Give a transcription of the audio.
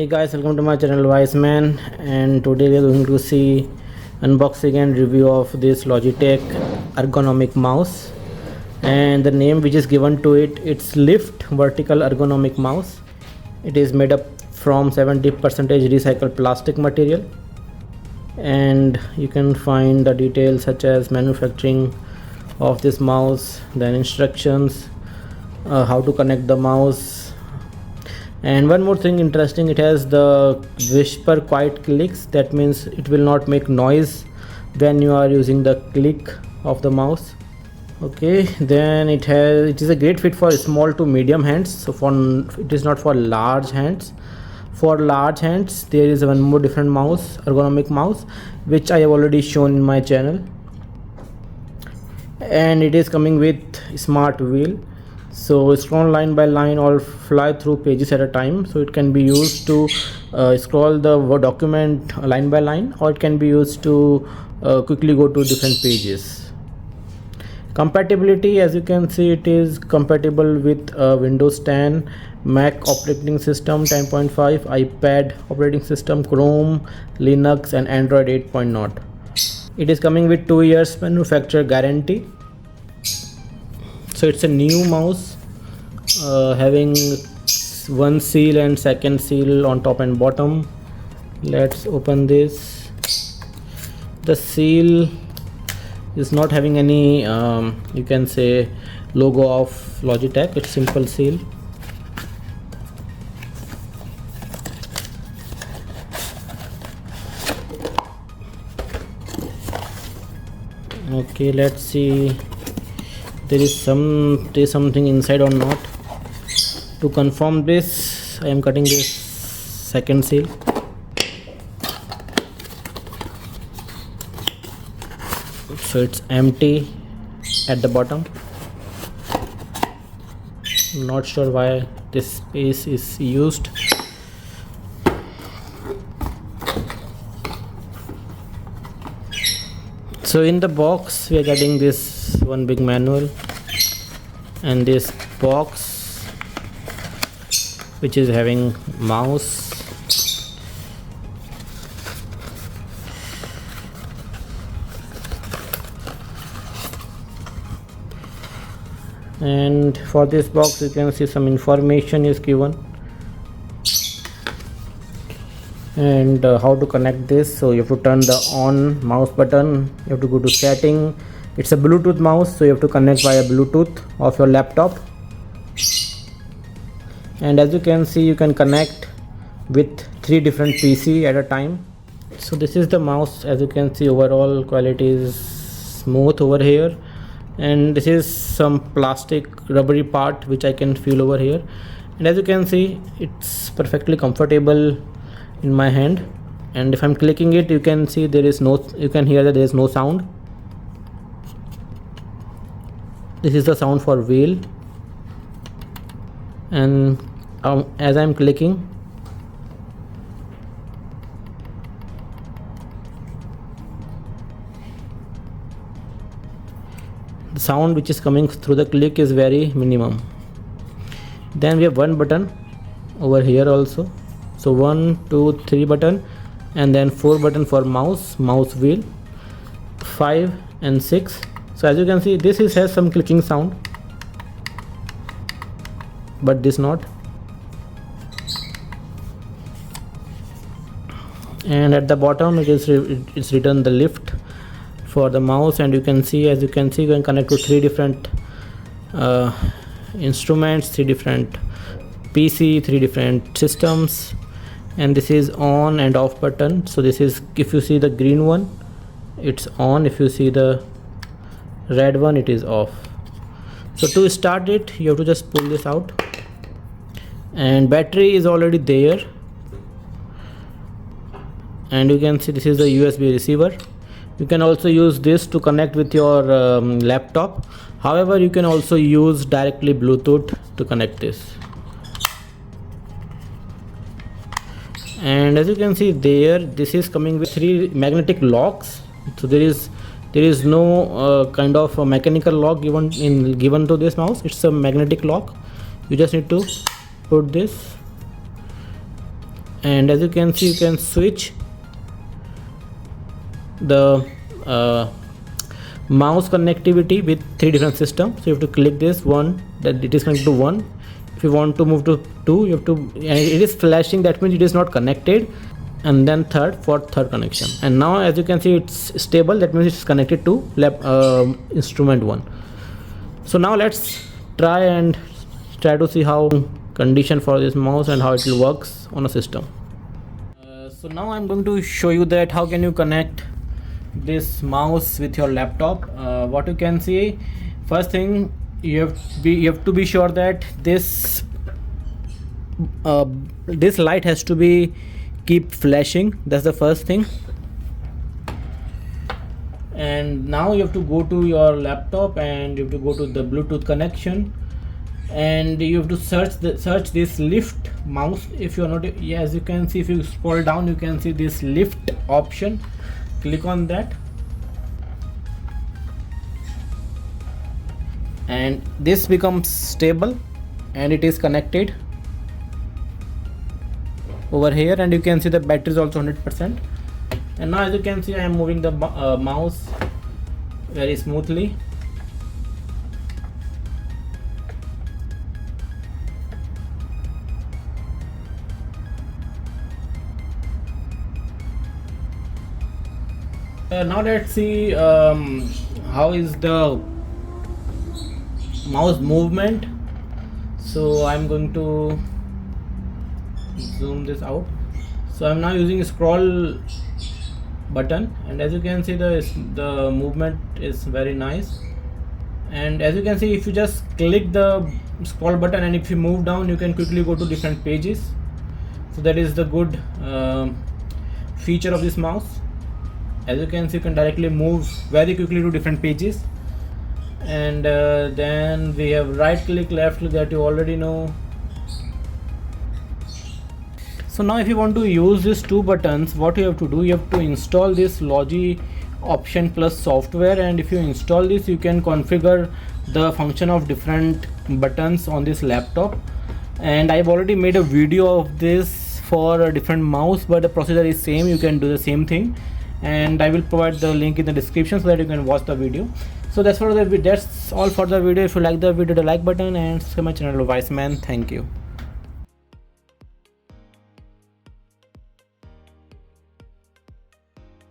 Hey guys, welcome to my channel Wise Man, and today we are going to see unboxing and review of this Logitech ergonomic mouse. And the name which is given to it, it's Lift Vertical Ergonomic mouse. It is made up from 70% recycled plastic material, and you can find the details such as manufacturing of this mouse, then instructions, how to connect the mouse. And one more thing interesting, it has the whisper quiet clicks. That means it will not make noise when you are using the click of the mouse. Okay, then it is a great fit for small to medium hands. So it is not for large hands. For large hands there is one more different mouse, ergonomic mouse, which I have already shown in my channel, and it is coming with smart wheel. So scroll line by line or fly through pages at a time. So it can be used to scroll the document line by line, or it can be used to quickly go to different pages. Compatibility, as you can see, it is compatible with Windows 10, Mac operating system 10.5, iPad operating system, Chrome, Linux, and Android 8.0. It is coming with 2 years manufacturer guarantee. So it's a new mouse having one seal and second seal on top and bottom. Let's open this. The seal is not having any you can say logo of Logitech. It's simple seal. Okay, let's see there is something inside or not. To confirm this, I am cutting this second seal. So it's empty at the bottom. Not sure why this space is used. So in the box we are getting this one big manual, and this box which is having mouse, and for this box you can see some information is given, and how to connect this. So you have to turn the on mouse button, you have to go to setting. It's a Bluetooth mouse, so you have to connect via Bluetooth of your laptop. And as you can see, you can connect with 3 different PC at a time. So this is the mouse. As you can see, overall quality is smooth over here, and this is some plastic rubbery part which I can feel over here. And as you can see, it's perfectly comfortable in my hand, and if I'm clicking it, you can see you can hear that there is no sound. This is the sound for wheel, and as I'm clicking, the sound which is coming through the click is very minimum. Then we have one button over here also. So 1, 2, 3 button, and then 4 button for mouse wheel, 5 and 6. So as you can see, this has some clicking sound, but this not. And at the bottom it's written the lift for the mouse, and you can see, you can connect to 3 different instruments, 3 different PC, 3 different systems. And this is on and off button. So this is, if you see the green one, it's on. If you see the red one, it is off. So to start it, you have to just pull this out, and battery is already there. And you can see this is the USB receiver. You can also use this to connect with your laptop. However, you can also use directly Bluetooth to connect this. And as you can see there, this is coming with 3 magnetic locks. So there is no kind of a mechanical lock given to this mouse. It's a magnetic lock. You just need to put this and as you can see, you can switch the mouse connectivity with 3 different systems. So you have to click this one, that it is connected to 1. If you want to move to 2, you have to, and it is flashing, that means it is not connected, and then for third connection. And now as you can see, it's stable, that means it's connected to instrument 1. So now let's try to see how condition for this mouse and how it works on a system. So now I'm going to show you that how can you connect this mouse with your laptop. What you can see, first thing, you have to be sure that this light has to be keep flashing. That's the first thing. And now you have to go to your laptop and you have to go to the Bluetooth connection, and you have to search this lift mouse. If you are not, yeah, as you can see, if you scroll down, you can see this lift option. Click on that, and this becomes stable and it is connected over here, and you can see the battery is also 100%. And now as you can see, I am moving the mouse very smoothly. Now let's see how is the mouse movement. So I'm going to zoom this out. So I'm now using scroll button, and as you can see, the movement is very nice. And as you can see, if you just click the scroll button and if you move down, you can quickly go to different pages. So that is the good feature of this mouse. As you can see, you can directly move very quickly to different pages. And then we have right click, left click, that you already know. So now if you want to use these 2 buttons, what you have to do, you have to install this Logi option plus software, and if you install this, you can configure the function of different buttons on this laptop. And I've already made a video of this for a different mouse, but the procedure is same. You can do the same thing, and I will provide the link in the description so that you can watch the video. So that's all for the video. If you like the video, the like button, and subscribe my channel, Wiseman. Thank you.